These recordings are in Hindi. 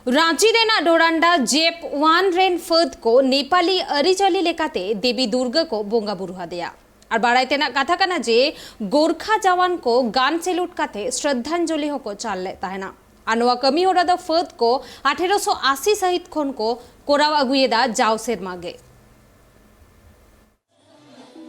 रांची रेना डोरांडा जेप वान रेन फद को नेपाली अरिचली लेकाते देवी दुर्गा को बोंगा बुरुहा दिया और बाड़ाईतेना कथा कना जे गोरखा जवान को गान सेलुट काते श्रद्धांजलि होको चालले ताहेना आनवा कमी होरा द फद को 1880 सहित खन को कोराव अगुएदा जाव सेरमागे।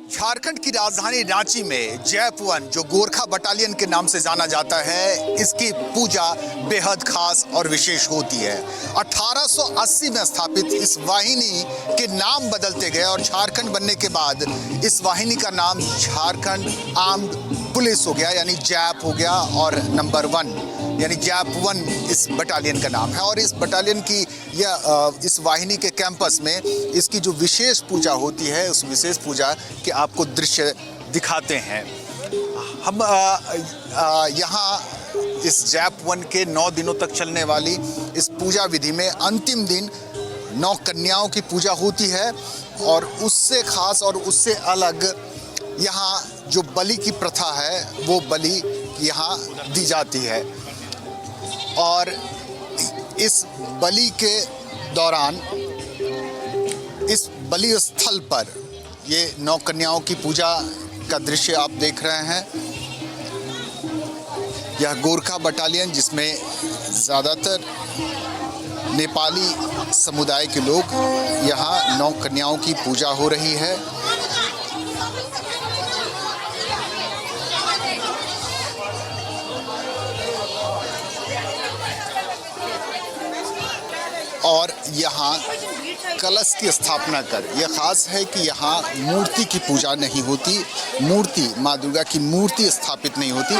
झारखंड की राजधानी रांची में जैप वन जो गोरखा बटालियन के नाम से जाना जाता है, इसकी पूजा बेहद खास और विशेष होती है। 1880 में स्थापित इस वाहिनी के नाम बदलते गए और झारखंड बनने के बाद इस वाहिनी का नाम झारखंड आर्म्ड पुलिस हो गया, यानी जैप हो गया, और नंबर 1 यानी जैप वन इस बटालियन का नाम है। और इस बटालियन की या इस वाहिनी के कैंपस में इसकी जो विशेष पूजा होती है, उस विशेष पूजा के आपको दृश्य दिखाते हैं। हम यहाँ इस जैप वन के 9 दिनों तक चलने वाली इस पूजा विधि में अंतिम दिन 9 कन्याओं की पूजा होती है और उससे खास और उससे अलग यहाँ जो बलि की प्रथा है वो बलि यहाँ दी जाती है। और इस बलि के दौरान इस बलि स्थल पर ये 9 कन्याओं की पूजा का दृश्य आप देख रहे हैं। यह गोरखा बटालियन जिसमें ज़्यादातर नेपाली समुदाय के लोग, यहाँ 9 कन्याओं की पूजा हो रही है। और यहाँ कलश की स्थापना कर, यह खास है कि यहाँ मूर्ति की पूजा नहीं होती, मूर्ति माँ दुर्गा की मूर्ति स्थापित नहीं होती,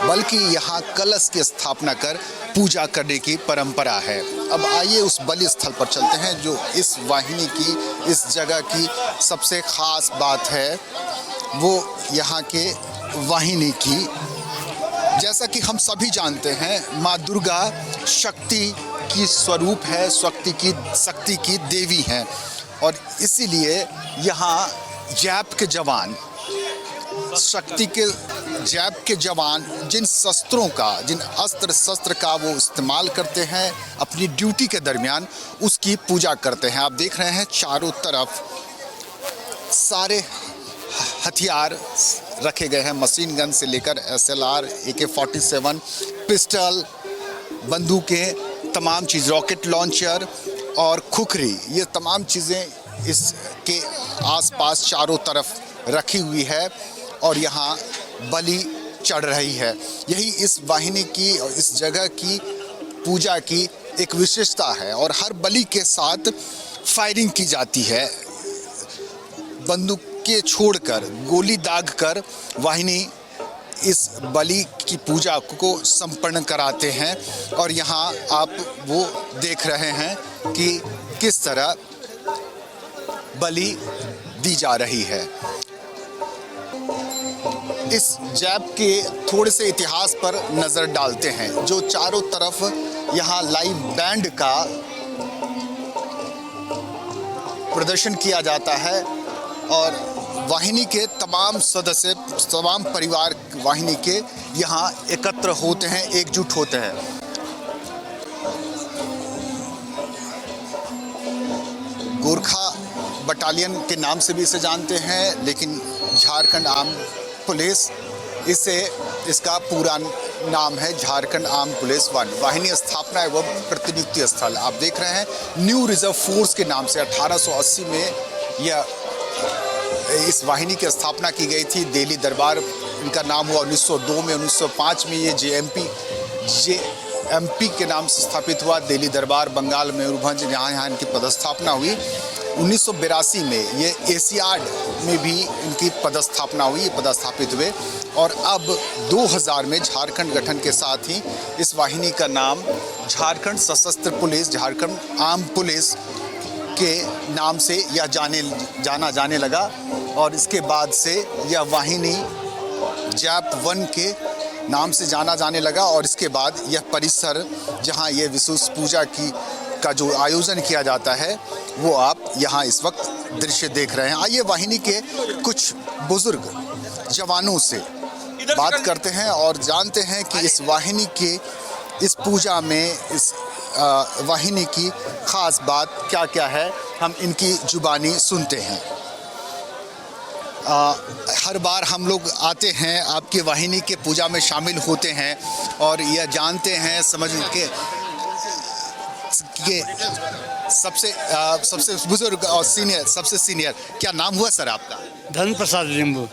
बल्कि यहाँ कलश की स्थापना कर पूजा करने की परंपरा है। अब आइए उस बलि स्थल पर चलते हैं जो इस वाहिनी की, इस जगह की सबसे खास बात है, वो यहाँ के वाहिनी की। जैसा कि हम सभी जानते हैं, माँ दुर्गा शक्ति की स्वरूप है, शक्ति की देवी हैं, और इसीलिए यहाँ जैप के जवान, जैप के जवान जिन शस्त्रों का, जिन अस्त्र शस्त्र का वो इस्तेमाल करते हैं अपनी ड्यूटी के दरमियान, उसकी पूजा करते हैं। आप देख रहे हैं चारों तरफ सारे हथियार रखे गए हैं, मशीन गन से लेकर SLR, AK-47, पिस्टल, बंदूकें, तमाम चीज़, रॉकेट लॉन्चर और खुखरी, ये तमाम चीज़ें इसके आसपास चारों तरफ रखी हुई है और यहाँ बलि चढ़ रही है। यही इस वाहिनी की और इस जगह की पूजा की एक विशेषता है। और हर बलि के साथ फायरिंग की जाती है, बंदूक के छोड़कर, गोली दाग कर वाहिनी इस बलि की पूजा को संपन्न कराते हैं। और यहाँ आप वो देख रहे हैं कि किस तरह बलि दी जा रही है। इस जैप के थोड़े से इतिहास पर नज़र डालते हैं। जो चारों तरफ यहाँ लाइव बैंड का प्रदर्शन किया जाता है और वाहिनी के तमाम सदस्य, तमाम परिवार वाहिनी के यहाँ एकत्र होते हैं, एकजुट होते हैं। गोरखा बटालियन के नाम से भी इसे जानते हैं, लेकिन झारखंड आर्म पुलिस, इसका पूरा नाम है झारखंड आर्म पुलिस 1। वाहिनी स्थापना एवं प्रतिनियुक्ति स्थल आप देख रहे हैं न्यू रिजर्व फोर्स के नाम से 1880 में यह इस वाहिनी की स्थापना की गई थी। दिल्ली दरबार इनका नाम हुआ 1902 में। 1905 में ये JMP के नाम से स्थापित हुआ। दिल्ली दरबार बंगाल मयूरभंज, यहाँ इनकी पदस्थापना हुई। 1982 में ये एशियाड में भी इनकी पदस्थापना हुई, ये पदस्थापित हुए। और अब 2000 में झारखंड गठन के साथ ही इस वाहिनी का नाम झारखंड सशस्त्र पुलिस, झारखंड आर्म पुलिस के नाम से यह जाना जाने लगा। और इसके बाद से यह वाहिनी जैप वन के नाम से जाना जाने लगा। और इसके बाद यह परिसर जहां ये विशेष पूजा का जो आयोजन किया जाता है, वो आप यहां इस वक्त दृश्य देख रहे हैं। आइए वाहिनी के कुछ बुजुर्ग जवानों से बात करते हैं और जानते हैं कि इस वाहिनी के इस पूजा में, इस वाहिनी की खास बात क्या क्या है, हम इनकी जुबानी सुनते हैं। हर बार हम लोग आते हैं, आपकी वाहिनी के पूजा में शामिल होते हैं और यह जानते हैं, समझ के सबसे बुजुर्ग और सबसे सीनियर क्या नाम हुआ सर आपका? धन प्रसाद लिंबू।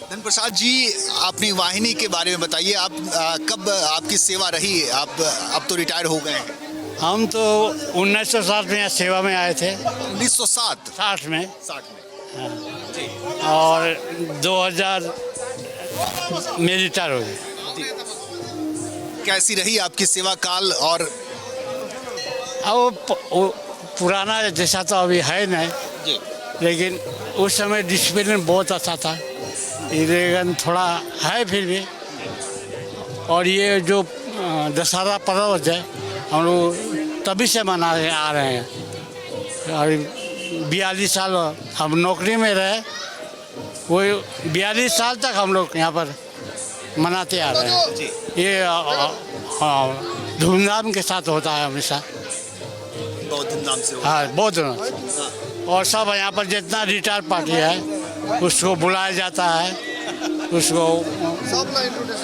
धन प्रसाद जी, अपनी वाहिनी के बारे में बताइए। आप कब आपकी सेवा रही? आप अब तो रिटायर हो गए हैं। हम तो 1960 में यहाँ सेवा में आए थे, 1960 60 में, 60 में। और 2000 में रिटायर हो गए। कैसी रही आपकी सेवा काल? और अब वो पुराना जैसा तो अभी है नहीं, लेकिन उस समय डिसिप्लिन बहुत अच्छा था, लेकिन थोड़ा है फिर भी। और ये जो दशहरा पर्व है हम लोग तभी से मना आ रहे हैं। और 42 साल हम नौकरी में रहे, वही 42 साल तक हम लोग यहाँ पर मनाते आ रहे हैं। ये धूमधाम के साथ होता है हमेशा, बहुत धूमधाम से हाँ बहुत धूमधाम। और सब यहाँ पर जितना रिटायर पार्टी है उसको बुलाया जाता है, उसको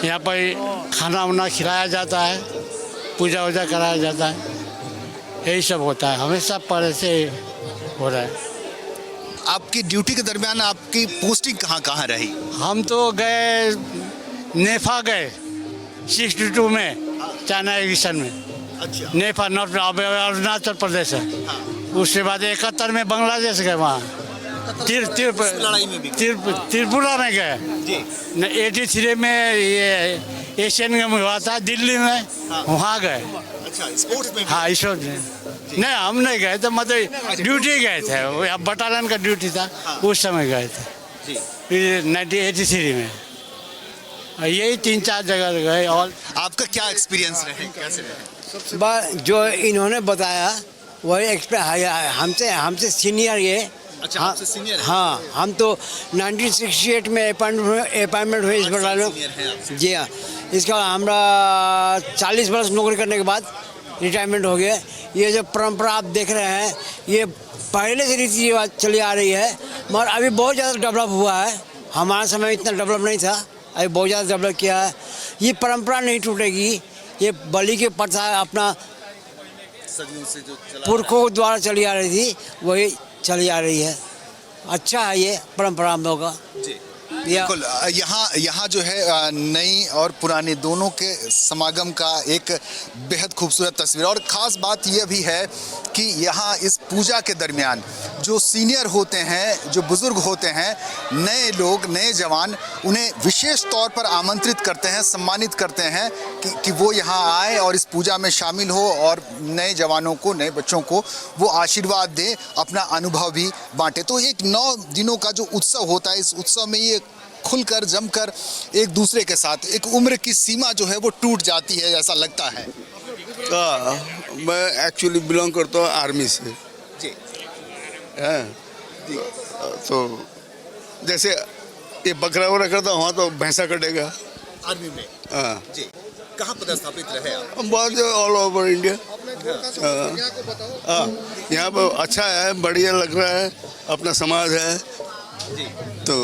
यहाँ पर खाना वाना खिलाया जाता है, पूजा वूजा कराया जाता है, यही सब होता है हमेशा पहले से हो रहा है। आपकी ड्यूटी के दरमियान आपकी पोस्टिंग कहाँ कहाँ रही? हम तो गए नेफा गए 62 में, चाइना एडिशन में। अच्छा। नेफा नॉर्थ अरुणाचल प्रदेश है। उसके बाद 71 में बांग्लादेश गए, वहाँ त्रिपुरा में गए। 83 में ये एशियन गेम हुआ था दिल्ली में, वहाँ गए। अच्छा, स्पोर्ट्स में? हाँ स्पोर्ट्स में नहीं, हम नहीं गए थे, मतलब ड्यूटी गए थे, वो बटालियन का ड्यूटी था, उस समय गए थे। फिर 1983 में यही 3-4 जगह गए। और आपका क्या एक्सपीरियंस रहे, कैसे रहे? जो इन्होंने बताया वही एक्सपीरियंस हमसे सीनियर ये। अच्छा, आपसे सीनियर है? हाँ, हम तो 1968 में अपॉइंटमेंट हुए इस बटालियन। जी हाँ, इसका हमारा 40 वर्ष नौकरी करने के बाद रिटायरमेंट हो गया। ये जो परंपरा आप देख रहे हैं, ये पहले से रीति रिवाज चली आ रही है, मगर अभी बहुत ज़्यादा डेवलप हुआ है। हमारा समय इतना डेवलप नहीं था, अभी बहुत ज़्यादा डेवलप किया है। ये परंपरा नहीं टूटेगी, ये बलि की प्रथा अपना सदियों से जो चला पुरखों द्वारा चली आ रही थी, वही चली आ रही है। अच्छा है ये परंपरा हम लोग का। जी बिल्कुल। यहाँ जो है नई और पुरानी दोनों के समागम का एक बेहद खूबसूरत तस्वीर। और ख़ास बात यह भी है कि यहाँ इस पूजा के दरमियान जो सीनियर होते हैं, जो बुज़ुर्ग होते हैं, नए लोग, नए जवान, उन्हें विशेष तौर पर आमंत्रित करते हैं, सम्मानित करते हैं कि वो यहाँ आए और इस पूजा में शामिल हो और नए जवानों को, नए बच्चों को वो आशीर्वाद दें, अपना अनुभव भी बांटे। तो एक 9 दिनों का जो उत्सव होता है, इस उत्सव में ये खुलकर जमकर एक दूसरे के साथ एक उम्र की सीमा जो है वो टूट जाती है, ऐसा लगता है। मैं एक्चुअली बिलोंग करता हूँ आर्मी से। जी हाँ जी। तो जैसे ये बकरा वकरा करता वहाँ तो भैंसा कटेगा आर्मी में। हाँ जी, कहाँ पदस्थापित रहे आप? हम बहुत ऑल ओवर इंडिया। हाँ, यहाँ पर अच्छा है, बढ़िया लग रहा है, अपना समाज है। जी, तो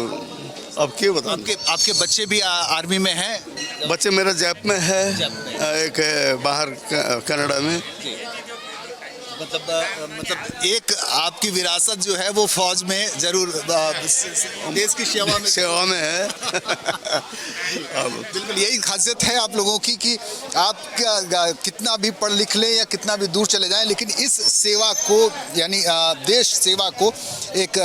अब क्या बताऊँ? आपके बच्चे भी आर्मी में हैं? बच्चे मेरा जैप में है, एक है बाहर कनाडा में। मतलब एक आपकी विरासत जो है वो फौज में जरूर देश की सेवा में है। बिल्कुल यही खासियत है आप लोगों की कि आप कितना भी पढ़ लिख लें या कितना भी दूर चले जाएं, लेकिन इस सेवा को यानी देश सेवा को एक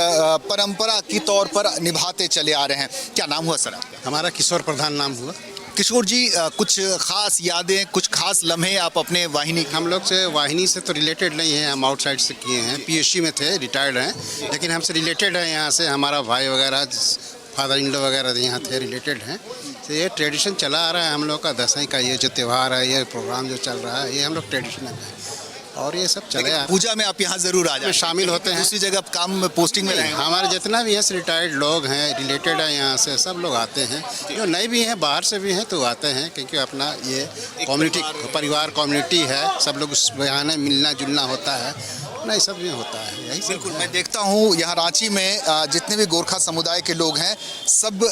परंपरा की तौर पर निभाते चले आ रहे हैं। क्या नाम हुआ सर आपका? हमारा किशोर प्रधान नाम हुआ। किशोर जी, कुछ खास यादें, कुछ खास लम्हे आप अपने वाहिनी? हम लोग से वाहिनी से तो रिलेटेड नहीं है, हम आउटसाइड से किए हैं, पीएससी में थे, रिटायर्ड हैं, लेकिन हमसे रिलेटेड है यहाँ से, हमारा भाई वगैरह, फादर इन लॉ वगैरह यहाँ थे, रिलेटेड हैं। तो ये ट्रेडिशन चला आ रहा है हम लोग का, दसवीं का ये जो त्यौहार है, ये प्रोग्राम जो चल रहा है, ये हम लोग ट्रेडिशनल है। और ये सब चले लेकिन आ पूजा में आप यहाँ जरूर आ में जाए, शामिल होते हैं। दूसरी जगह काम में पोस्टिंग में रहे हैं। हमारे जितना भी हैं रिटायर्ड लोग हैं, रिलेटेड है यहाँ से, सब लोग आते हैं। जो नए भी हैं, बाहर से भी हैं, तो आते हैं, क्योंकि अपना ये कम्युनिटी, परिवार कम्युनिटी है, सब लोग यहाँ मिलना जुलना होता है, नहीं सब भी होता है, यही सब बिल्कुल, है। मैं देखता हूँ यहाँ रांची में जितने भी गोरखा समुदाय के लोग हैं, सब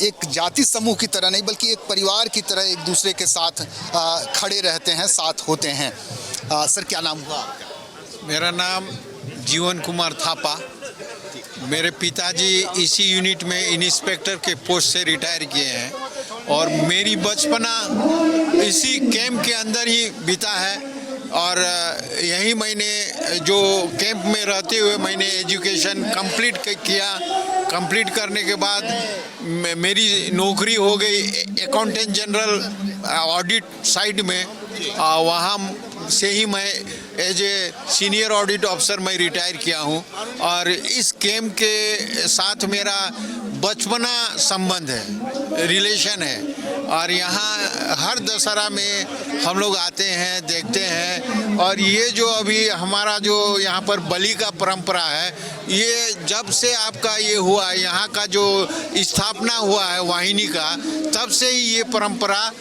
एक जाति समूह की तरह नहीं बल्कि एक परिवार की तरह एक दूसरे के साथ खड़े रहते हैं, साथ होते हैं। सर, क्या नाम हुआ आपका? मेरा नाम जीवन कुमार थापा। मेरे पिताजी इसी यूनिट में इंस्पेक्टर के पोस्ट से रिटायर किए हैं और मेरी बचपना इसी कैंप के अंदर ही बीता है। और यही मैंने जो कैंप में रहते हुए मैंने एजुकेशन कंप्लीट किया। कंप्लीट करने के बाद मेरी नौकरी हो गई अकाउंटेंट जनरल ऑडिट साइड में। वहाँ से ही मैं as a senior audit officer मैं रिटायर किया हूँ। और इस कैंप के साथ मेरा बचपना संबंध है, रिलेशन है। और यहाँ हर दशहरा में हम लोग आते हैं, देखते हैं। और ये जो अभी हमारा जो यहाँ पर बलि का परंपरा है, ये जब से आपका ये हुआ, यहाँ का जो स्थापना हुआ है वाहिनी का, तब से ही ये परंपरा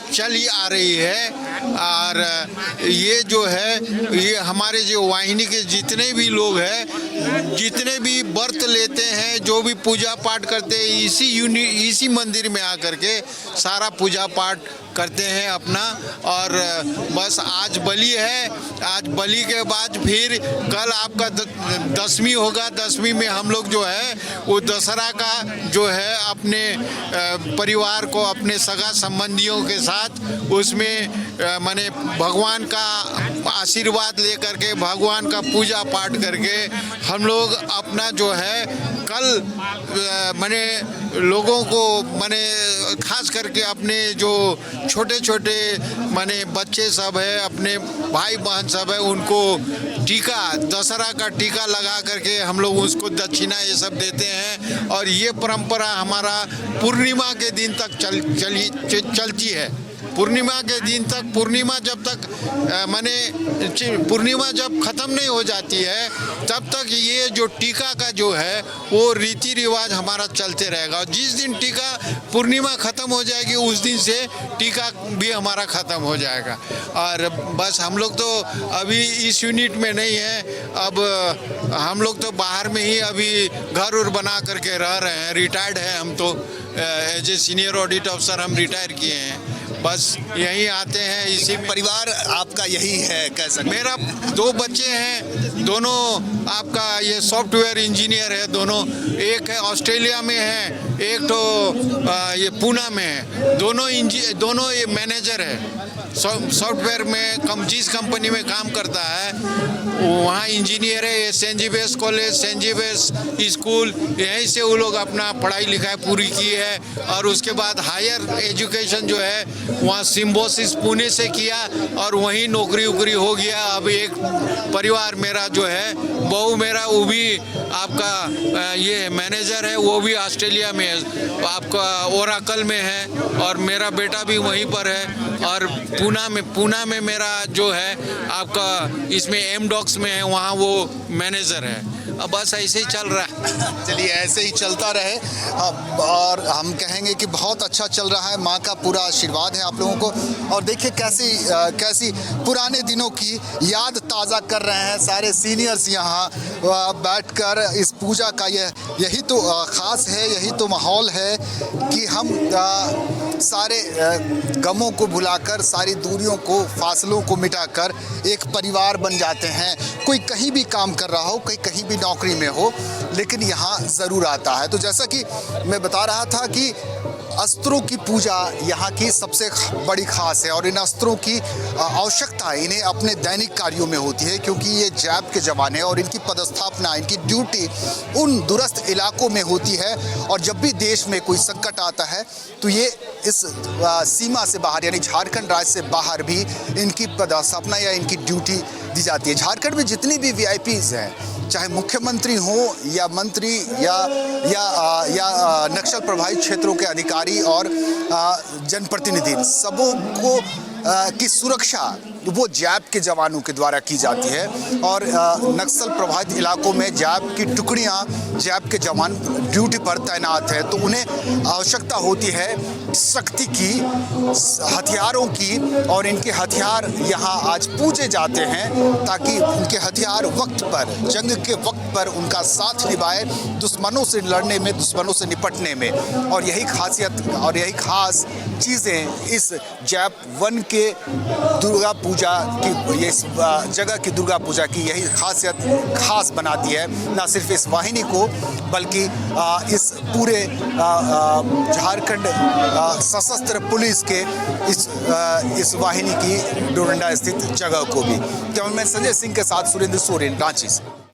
चली आ रही है। और ये जो है, ये हमारे जो वाहिनी के जितने भी लोग हैं, जितने भी व्रत लेते हैं, जो भी पूजा पाठ करते हैं, इसी मंदिर में आकर के सारा पूजा पाठ करते हैं अपना। और बस आज बलि है, आज बलि के बाद फिर कल आपका दशमी होगा। दशमी में हम लोग जो है वो दशहरा का जो है अपने परिवार को, अपने सगा संबंधियों के साथ उसमें माने भगवान का आशीर्वाद लेकर के, भगवान का पूजा पाठ करके हम लोग अपना जो है कल माने लोगों को, माने खास करके अपने जो छोटे छोटे माने बच्चे सब है, अपने भाई बहन सब है, उनको टीका, दशहरा का टीका लगा करके हम लोग उसको दक्षिणा ये सब देते हैं। और ये परंपरा हमारा पूर्णिमा के दिन तक चलती है। पूर्णिमा के दिन तक, पूर्णिमा जब तक माने पूर्णिमा जब ख़त्म नहीं हो जाती है, तब तक ये जो टीका का जो है वो रीति रिवाज हमारा चलते रहेगा। और जिस दिन टीका पूर्णिमा ख़त्म हो जाएगी, उस दिन से टीका भी हमारा ख़त्म हो जाएगा। और बस हम लोग तो अभी इस यूनिट में नहीं है, अब हम लोग तो बाहर में ही अभी घर उर बना करके रह रहे हैं। रिटायर्ड है हम तो, as a senior audit officer हम रिटायर किए हैं। बस यहीं आते हैं, इसी में परिवार आपका यही है, कह सकते हैं। मेरा 2 बच्चे हैं, दोनों आपका ये सॉफ्टवेयर इंजीनियर है दोनों। एक है ऑस्ट्रेलिया में है, एक तो ये पूना में है। दोनों ये मैनेजर है सॉफ्टवेयर में। जिस कंपनी में काम करता है वहाँ इंजीनियर है। ये saint Xavier's college, saint Xavier's school, यहीं से वो लोग अपना पढ़ाई लिखाई पूरी की है। और उसके बाद हायर एजुकेशन जो है वहाँ सिम्बोसिस पुणे से किया और वहीं नौकरी उकरी हो गया। अब एक परिवार मेरा जो है, बहू मेरा वो भी आपका ये मैनेजर है, वो भी ऑस्ट्रेलिया में है, आपका ओराकल में है। और मेरा बेटा भी वहीं पर है। और पूना में मेरा जो है आपका इसमें एमडॉक्स में है, वहाँ वो मैनेजर है। अब बस ऐसे ही चल रहा है। चलिए, ऐसे ही चलता रहे। और हम कहेंगे कि बहुत अच्छा चल रहा है, माँ का पूरा आशीर्वाद है आप लोगों को। और देखिए कैसी पुराने दिनों की याद ताज़ा कर रहे हैं सारे सीनियर्स यहाँ बैठकर। इस पूजा का यही तो ख़ास है, यही तो माहौल है कि हम सारे गमों को भुलाकर, सारी दूरियों को, फासलों को मिटाकर एक परिवार बन जाते हैं। कोई कहीं भी काम कर रहा हो, कोई कहीं भी नौकरी में हो, लेकिन यहाँ ज़रूर आता है। तो जैसा कि मैं बता रहा था कि अस्त्रों की पूजा यहाँ की सबसे बड़ी खास है। और इन अस्त्रों की आवश्यकता इन्हें अपने दैनिक कार्यों में होती है, क्योंकि ये जैब के जवान है और इनकी पदस्थापना, इनकी ड्यूटी उन दूरस्थ इलाकों में होती है। और जब भी देश में कोई संकट आता है तो ये इस सीमा से बाहर, यानी झारखंड राज्य से बाहर भी इनकी पदस्थापना या इनकी ड्यूटी दी जाती है। झारखंड में जितनी भी VIPs हैं, चाहे मुख्यमंत्री हो या मंत्री या नक्सल प्रभावित क्षेत्रों के अधिकारी और जनप्रतिनिधि, सबों को की सुरक्षा वो जैप के जवानों के द्वारा की जाती है। और नक्सल प्रभावित इलाकों में जैप की टुकड़ियां, जैप के जवान ड्यूटी पर तैनात है, तो उन्हें आवश्यकता होती है शक्ति की, हथियारों की, और इनके हथियार यहाँ आज पूजे जाते हैं ताकि उनके हथियार वक्त पर, जंग के वक्त पर उनका साथ निभाए, दुश्मनों से लड़ने में, दुश्मनों से निपटने में। और यही खासियत और यही खास चीज़ें इस जैप 1 के दुर्गा पूजा की, ये इस जगह की दुर्गा पूजा की यही खासियत खास बनाती है, न सिर्फ इस वाहिनी को बल्कि इस पूरे झारखंड सशस्त्र पुलिस के इस वाहिनी की डोरंडा स्थित जगह को भी। कैमरामैन संजय सिंह के साथ सुरेंद्र सोरेन, रांची से।